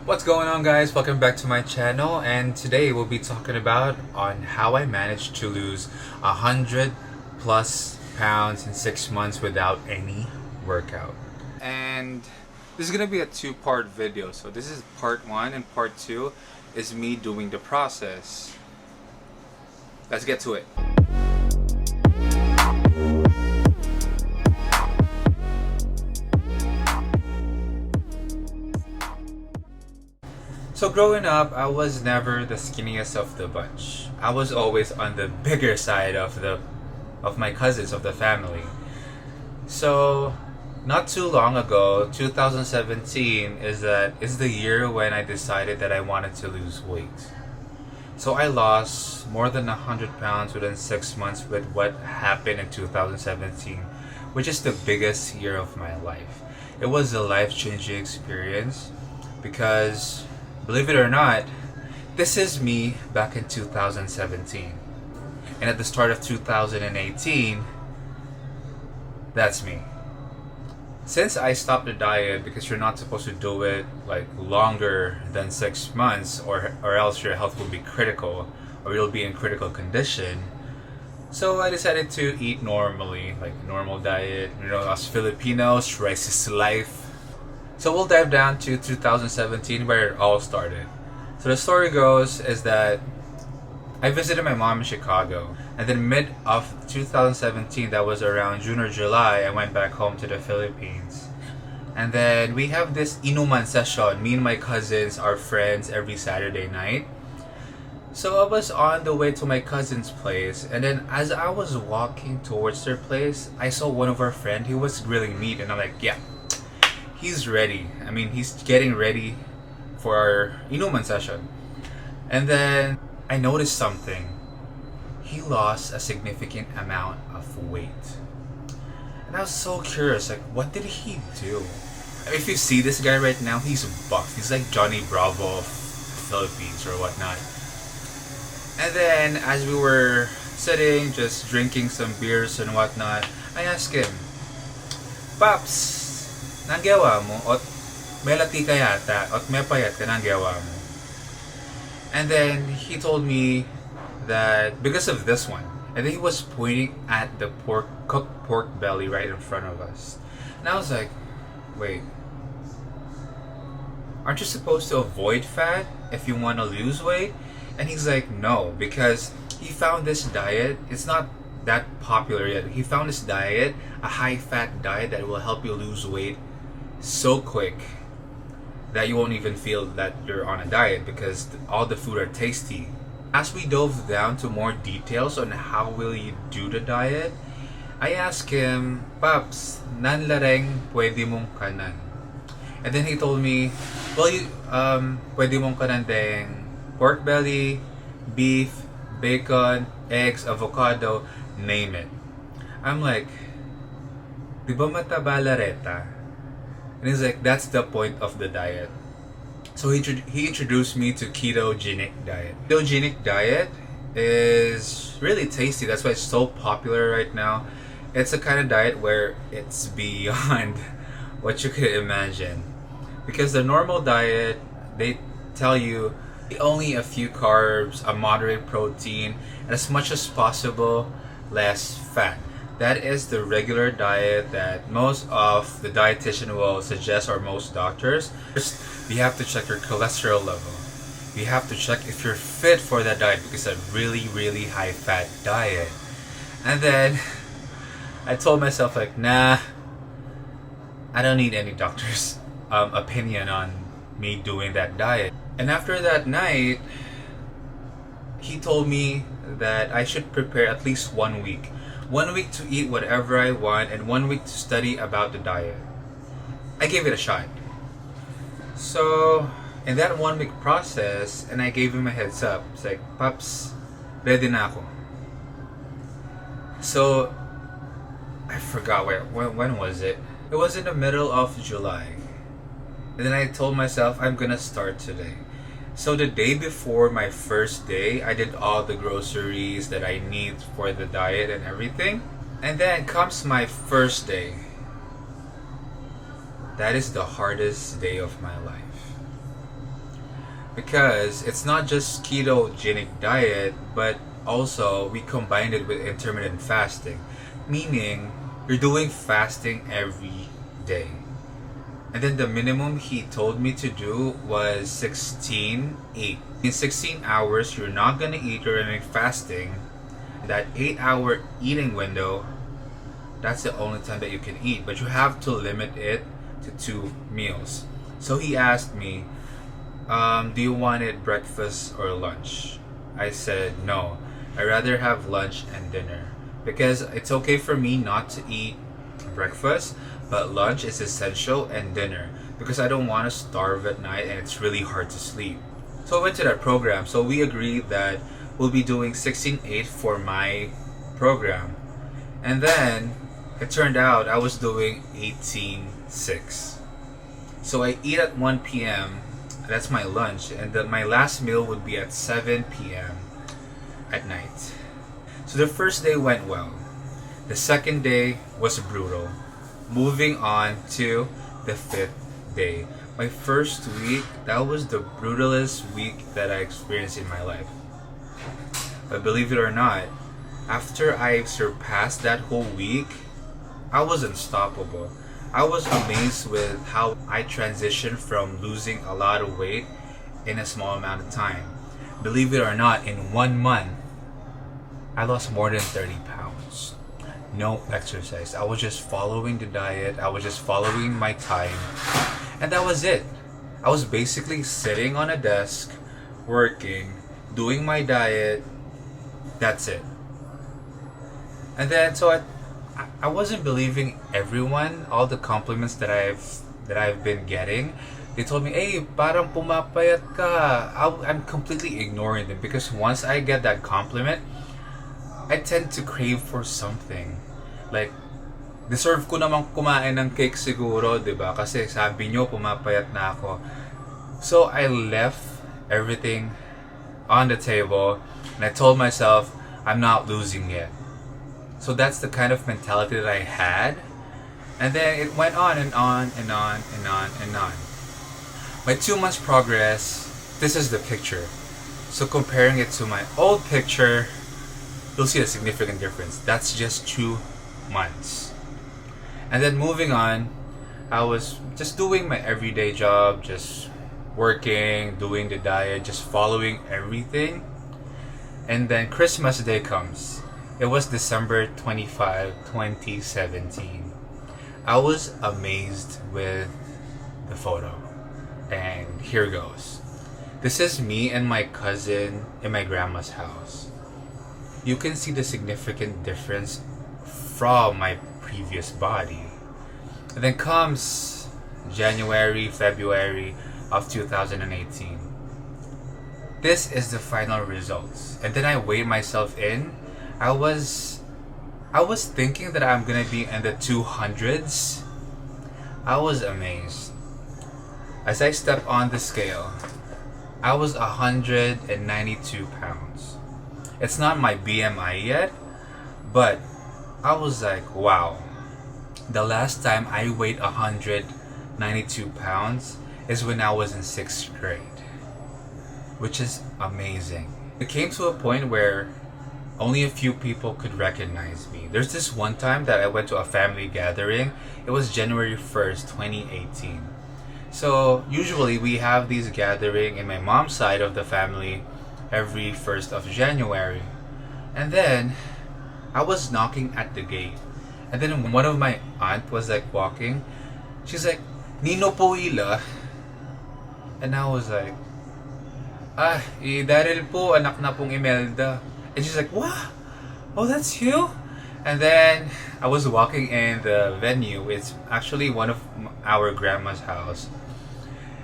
What's going on, guys? Welcome back to my channel, and today we'll be talking about on how I managed to lose 100+ pounds in 6 months without any workout. And this is gonna be a two-part video. So this is part one, and part two is me doing the process. Let's get to it. So growing up, I was never the skinniest of the bunch. I was always on the bigger side of my cousins of the family. So not too long ago, 2017 is the year when I decided that I wanted to lose weight. So I lost more than 100 pounds within 6 months with what happened in 2017, which is the biggest year of my life. It was a life-changing experience because, believe it or not, this is me back in 2017. And at the start of 2018, that's me. Since I stopped the diet, because you're not supposed to do it like longer than 6 months, or else your health will be critical, or you'll be in critical condition. So I decided to eat normally, like normal diet. You know, us Filipinos, rice is life. So we'll dive down to 2017, where it all started. So the story goes is that I visited my mom in Chicago, and then mid of 2017, that was around June or July, I went back home to the Philippines. And then we have this inuman session, me and my cousins are friends every Saturday night. So I was on the way to my cousin's place, and then as I was walking towards their place, I saw one of our friends. He was grilling meat, and I'm like, yeah, he's ready. I mean, he's getting ready for our inuman session. And then I noticed something. He lost a significant amount of weight. And I was so curious, like, what did he do? If you see this guy right now, he's buff. He's like Johnny Bravo of the Philippines or whatnot. And then as we were sitting, just drinking some beers and whatnot, I asked him, Paps, nanggawa mo? Ot may lati ka yata, ot may payat ka nanggawa mo? And then he told me that because of this one, and then he was pointing at the cooked pork belly right in front of us. And I was like, wait, aren't you supposed to avoid fat if you want to lose weight? And he's like, no, because he found this diet, it's not that popular yet. He found this diet, a high-fat diet that will help you lose weight so quick that you won't even feel that you're on a diet because all the food are tasty. As we dove down to more details on how will you do the diet, I asked him, Paps, nan lareng pwede mong kanan? And then he told me, well, pwede mong kanan deng pork belly, beef, bacon, eggs, avocado, name it. I'm like, di ba mataba lareta? And he's like, that's the point of the diet. So he introduced me to ketogenic diet. Ketogenic diet is really tasty. That's why it's so popular right now. It's a kind of diet where it's beyond what you could imagine. Because the normal diet, they tell you only a few carbs, a moderate protein, and as much as possible, less fat. That is the regular diet that most of the dietitian will suggest, or most doctors. First, you have to check your cholesterol level. You have to check if you're fit for that diet because it's a really, really high fat diet. And then I told myself, like, nah, I don't need any doctor's opinion on me doing that diet. And after that night, he told me that I should prepare at least 1 week. 1 week to eat whatever I want, and 1 week to study about the diet. I gave it a shot. So in that 1 week process, and I gave him a heads up. It's like, Paps, ready na ako. So I forgot when was it? It was in the middle of July. And then I told myself, I'm gonna start today. So the day before my first day, I did all the groceries that I need for the diet and everything. And then comes my first day. That is the hardest day of my life. because it's not just ketogenic diet, but also we combined it with intermittent fasting, meaning you're doing fasting every day. And then the minimum he told me to do was 16-8. In 16 hours, you're not gonna eat, you're gonna be fasting. That 8-hour eating window, that's the only time that you can eat, but you have to limit it to 2 meals. So he asked me, do you want it breakfast or lunch? I said no. I'd rather have lunch and dinner because it's okay for me not to eat breakfast, but lunch is essential, and dinner because I don't want to starve at night and it's really hard to sleep. So I went to that program. So we agreed that we'll be doing 16-8 for my program. And then it turned out I was doing 18-6. So I eat at 1 p.m. That's my lunch, and then my last meal would be at 7 p.m. at night. So the first day went well. The second day was brutal. Moving on to the 5th day. My first week, that was the brutalest week that I experienced in my life. But believe it or not, after I surpassed that whole week, I was unstoppable. I was amazed with how I transitioned from losing a lot of weight in a small amount of time. Believe it or not, in 1 month, I lost more than 30 pounds. No exercise. I was just following the diet. I was just following my time. And that was it. I was basically sitting on a desk, working, doing my diet. That's it. And then, so I wasn't believing everyone, all the compliments that I've been getting. They told me, "Hey, parang pumapayat ka." I'm completely ignoring them because once I get that compliment, I tend to crave for something. Like, deserve ko namang kumain ng cake siguro, 'di ba? Kasi sabi nyo pumapayat na ako. So I left everything on the table and I told myself, I'm not losing yet. So that's the kind of mentality that I had. And then it went on and on and on and on and on. My 2 months progress, this is the picture. So comparing it to my old picture, you'll see a significant difference. That's just 2 months. And then moving on, I was just doing my everyday job, just working, doing the diet, just following everything. And then Christmas Day comes. It was December 25, 2017. I was amazed with the photo. And here goes. This is me and my cousin in my grandma's house. You can see the significant difference from my previous body. And then comes January, February of 2018. This is the final results. And then I weighed myself in. I was thinking that I'm gonna be in the 200s. I was amazed. As I stepped on the scale, I was 192 pounds. It's not my BMI yet, but I was like, wow. The last time I weighed 192 pounds is when I was in 6th grade, which is amazing. It came to a point where only a few people could recognize me. There's this one time that I went to a family gathering. It was January 1st, 2018. So usually we have these gathering in my mom's side of the family every 1st of January. And then I was knocking at the gate. And then one of my aunt was like walking. She's like, "Nino po ila?" And I was like, Daryl po, anak na pong Imelda. And she's like, "What? Oh, that's you?" And then I was walking in the venue. It's actually one of our grandma's house.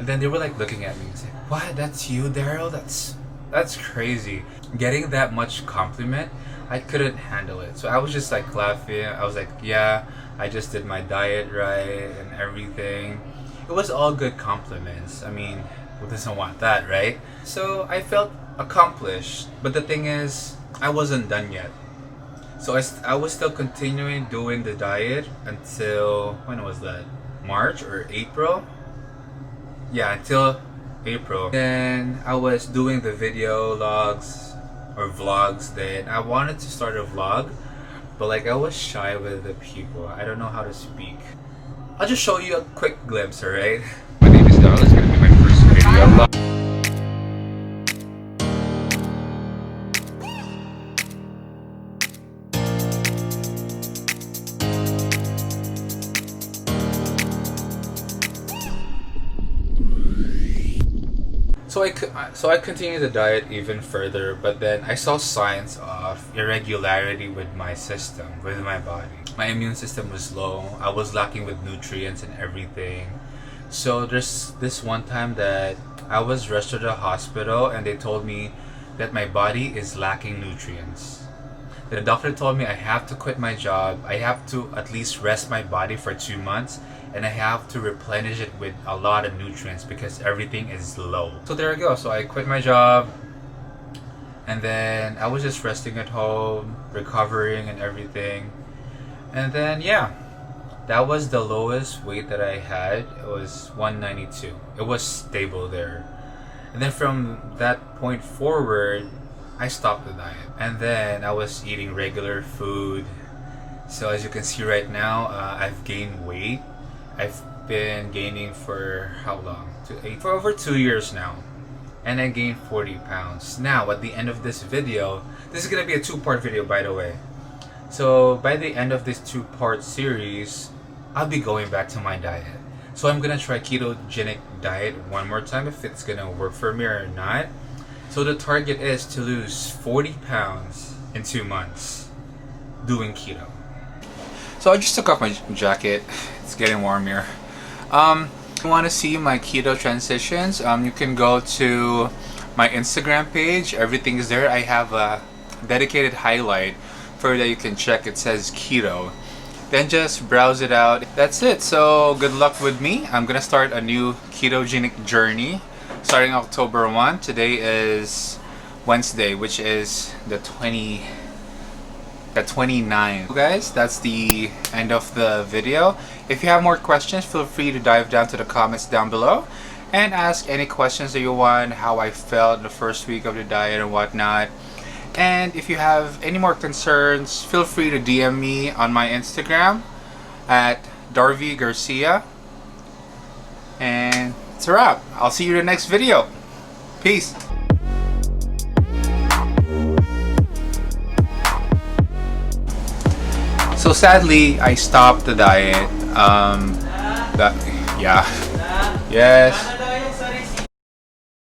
And then they were like looking at me and saying, "What? That's you, Daryl? That's crazy." Getting that much compliment, I couldn't handle it. So I was just like laughing. I was like, "Yeah, I just did my diet right and everything." It was all good compliments. I mean, who doesn't want that, right? So I felt accomplished. But the thing is, I wasn't done yet. So I was still continuing doing the diet until, when was that? March or April? Yeah, until April. Then I was doing the video logs or vlogs. Then I wanted to start a vlog, but like I was shy with the people. I don't know how to speak. I'll just show you a quick glimpse, alright? My name is Donald. It's gonna be my first video log. So I continued the diet even further, but then I saw signs of irregularity with my system, with my body. My immune system was low. I was lacking with nutrients and everything. So there's this one time that I was rushed to the hospital and they told me that my body is lacking nutrients. The doctor told me I have to quit my job. I have to at least rest my body for 2 months, and I have to replenish it with a lot of nutrients because everything is low. So there I go. So I quit my job, and then I was just resting at home, recovering and everything. And then yeah, that was the lowest weight that I had. It was 192. It was stable there. And then from that point forward, I stopped the diet. And then I was eating regular food. So as you can see right now, I've gained weight. I've been gaining for how long? For over 2 years now. And I gained 40 pounds. Now, at the end of this video, this is going to be a 2-part video, by the way. So by the end of this 2-part series, I'll be going back to my diet. So I'm going to try ketogenic diet one more time if it's going to work for me or not. So the target is to lose 40 pounds in 2 months doing keto. So I just took off my jacket. It's getting warm here. If you want to see my keto transitions, you can go to my Instagram page. Everything is there. I have a dedicated highlight for that you can check. It says keto. Then just browse it out. That's it. So good luck with me. I'm gonna start a new ketogenic journey starting October 1. Today is Wednesday, which is the 29th. So guys, that's the end of the video. If you have more questions, feel free to dive down to the comments down below and ask any questions that you want, how I felt the first week of the diet and whatnot. And if you have any more concerns, feel free to DM me on my Instagram at Darvy Garcia. And it's a wrap. I'll see you in the next video. Peace. So sadly, I stopped the diet. Yeah. Yes.